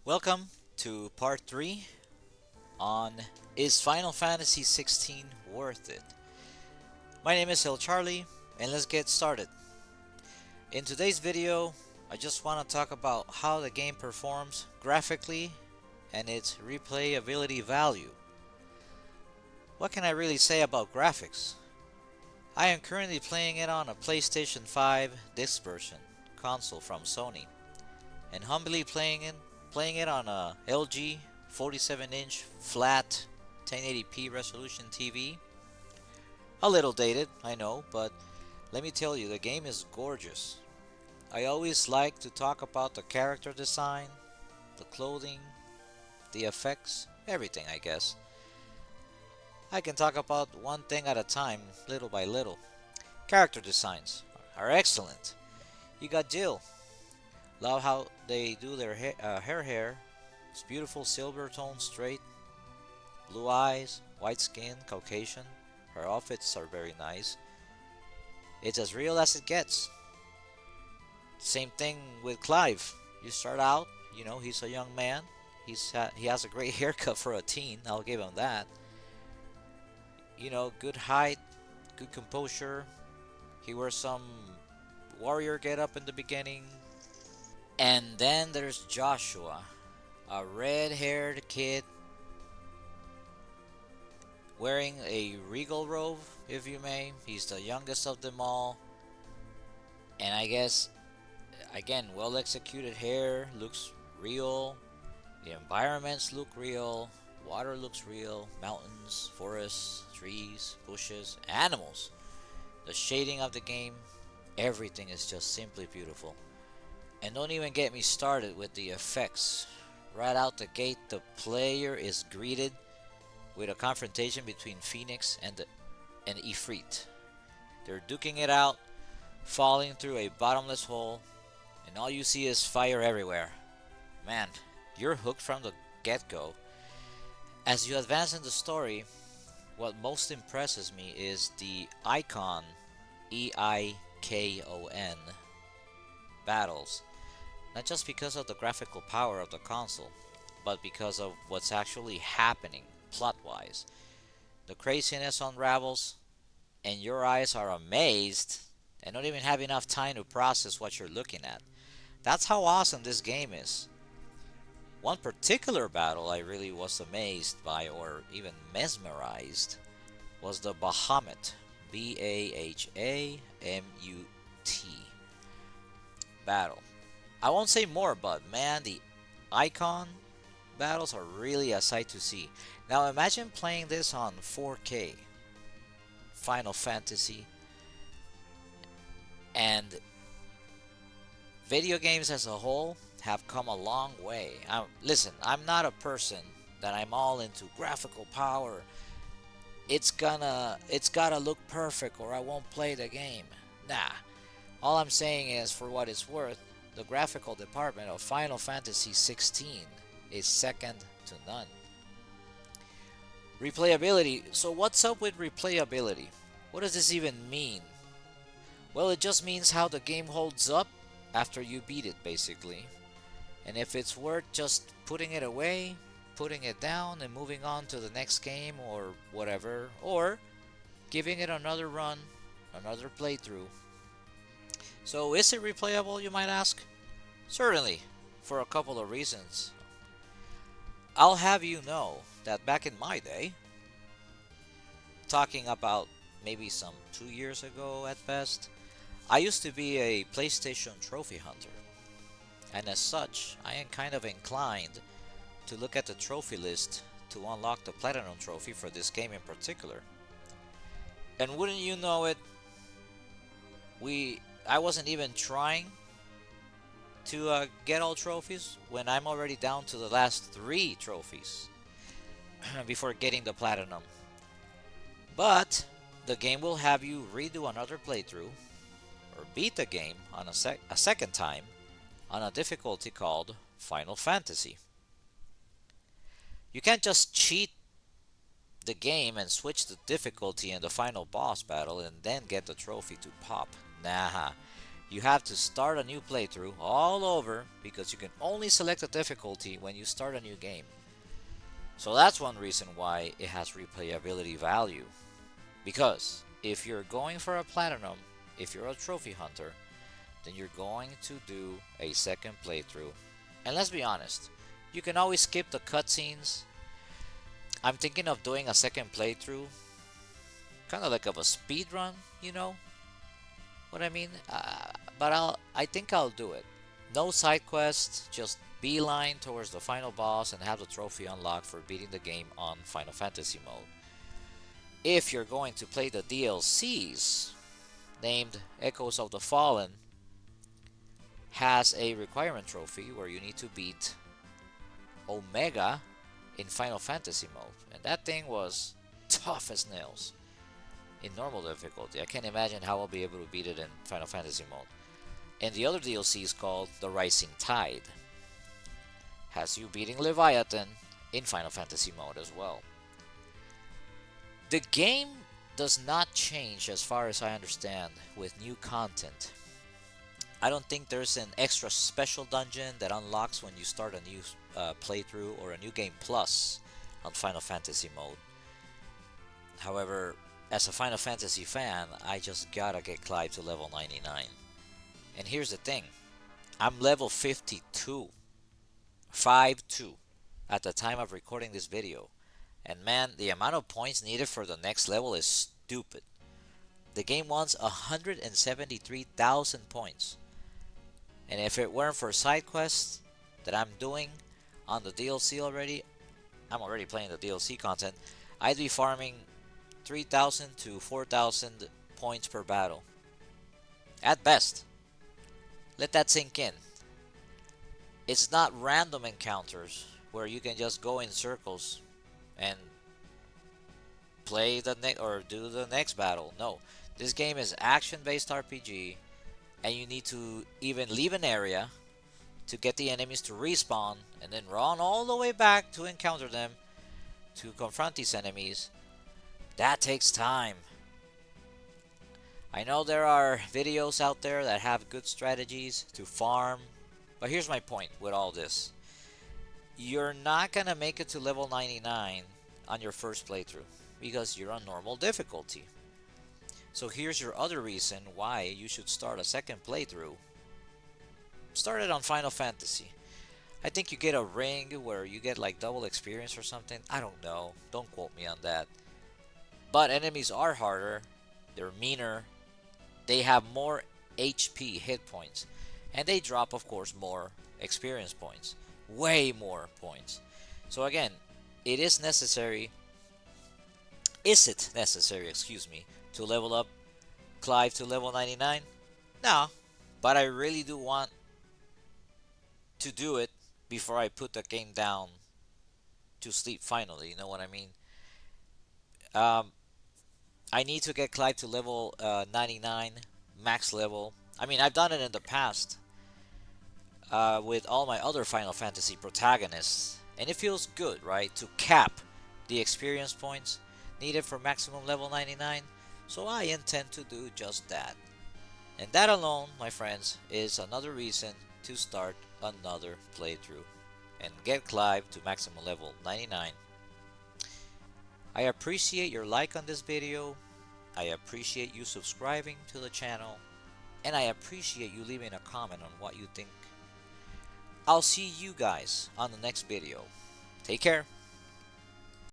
Welcome to part 3 on Is Final Fantasy XVI Worth It? My name is Charlie, and let's get started. In today's video, I just want to talk about how the game performs graphically and its replayability value. What can I really say about graphics? I am currently playing it on a PlayStation 5 disc version console from Sony, and humbly playing it on a LG 47-inch flat 1080p resolution TV. A little dated, I know, but let me tell you, the game is gorgeous. I always like to talk about the character design, the clothing, the effects, everything, I guess. I can talk about one thing at a time, little by little. Character designs are excellent. You got Jill. Love how they do their hair. It's beautiful silver tone straight, blue eyes, white skin, Caucasian. Her outfits are very nice. It's as real as it gets. Same thing with Clive. You start out, he's a young man. He has a great haircut for a teen. I'll give him that. Good height, good composure. He wears some warrior getup in the beginning. And then there's Joshua, a red-haired kid wearing a regal robe, if you may. He's the youngest of them all. And I guess, again, well executed hair, looks real. The environments look real. Water looks real. Mountains, forests, trees, bushes, animals. The shading of the game, everything is just simply beautiful. And don't even get me started with the effects. Right out the gate, the player is greeted with a confrontation between Phoenix and Ifrit. They're duking it out, falling through a bottomless hole, and all you see is fire everywhere. Man, you're hooked from the get-go. As you advance in the story, what most impresses me is the Eikon, Eikon, battles. Not just because of the graphical power of the console, but because of what's actually happening plot-wise. The craziness unravels, and your eyes are amazed and don't even have enough time to process what you're looking at. That's how awesome this game is. One particular battle I really was amazed by or even mesmerized was the Bahamut, Bahamut battle. I won't say more, but man, the Eikon battles are really a sight to see. Now imagine playing this on 4K, Final Fantasy, and video games as a whole have come a long way. Listen, I'm not a person that I'm all into graphical power. It's gotta look perfect or I won't play the game. Nah. All I'm saying is, for what it's worth, the graphical department of Final Fantasy XVI is second to none. Replayability. So what's up with replayability? What does this even mean? Well, it just means how the game holds up after you beat it, basically. And if it's worth just putting it away, putting it down, and moving on to the next game or whatever, or giving it another run, another playthrough. So is it replayable, you might ask? Certainly, for a couple of reasons. I'll have you know that back in my day, talking about maybe some 2 years ago at best, I used to be a PlayStation trophy hunter. And as such, I am kind of inclined to look at the trophy list to unlock the Platinum Trophy for this game in particular. And wouldn't you know it, I wasn't even trying to get all trophies when I'm already down to the last 3 trophies before getting the Platinum. But the game will have you redo another playthrough or beat the game on a second time on a difficulty called Final Fantasy. You can't just cheat the game and switch the difficulty in the final boss battle and then get the trophy to pop. Nah, you have to start a new playthrough all over because you can only select a difficulty when you start a new game. So that's one reason why it has replayability value. Because if you're going for a platinum, if you're a trophy hunter, then you're going to do a second playthrough. And let's be honest, you can always skip the cutscenes. I'm thinking of doing a second playthrough, kind of like of a speed run, you know what I mean? But I think I'll do it. No side quests, just beeline towards the final boss and have the trophy unlocked for beating the game on Final Fantasy mode. If you're going to play the DLCs, named Echoes of the Fallen, has a requirement trophy where you need to beat Omega in Final Fantasy mode. And that thing was tough as nails in normal difficulty. I can't imagine how I'll be able to beat it in Final Fantasy mode. And the other DLC is called The Rising Tide. Has you beating Leviathan in Final Fantasy mode as well. The game does not change as far as I understand with new content. I don't think there's an extra special dungeon that unlocks when you start a new playthrough or a new game plus on Final Fantasy mode. However, as a Final Fantasy fan, I just gotta get Clive to level 99. And here's the thing, I'm level 52, 5-2, at the time of recording this video. And man, the amount of points needed for the next level is stupid. The game wants 173,000 points. And if it weren't for side quests that I'm doing on the DLC already, I'm already playing the DLC content, I'd be farming 3,000 to 4,000 points per battle. At best. Let that sink in. It's not random encounters where you can just go in circles and play the or do the next battle. No, this game is action-based RPG, and you need to even leave an area to get the enemies to respawn and then run all the way back to encounter them to confront these enemies. That takes time. I know there are videos out there that have good strategies to farm, but here's my point with all this. You're not gonna make it to level 99 on your first playthrough because you're on normal difficulty. So here's your other reason why you should start a second playthrough. Start it on Final Fantasy. I think you get a ring where you get like double experience or something. I don't know. Don't quote me on that. But enemies are harder. They're meaner. They have more HP hit points. And they drop, of course, more experience points. Way more points. So again, is it necessary, to level up Clive to level 99? No, but I really do want to do it before I put the game down to sleep finally, you know what I mean? I need to get Clive to level 99, max level. I mean, I've done it in the past with all my other Final Fantasy protagonists, and it feels good, right? To cap the experience points needed for maximum level 99, so I intend to do just that. And that alone, my friends, is another reason to start another playthrough and get Clive to maximum level 99. I appreciate your like on this video, I appreciate you subscribing to the channel, and I appreciate you leaving a comment on what you think. I'll see you guys on the next video. Take care.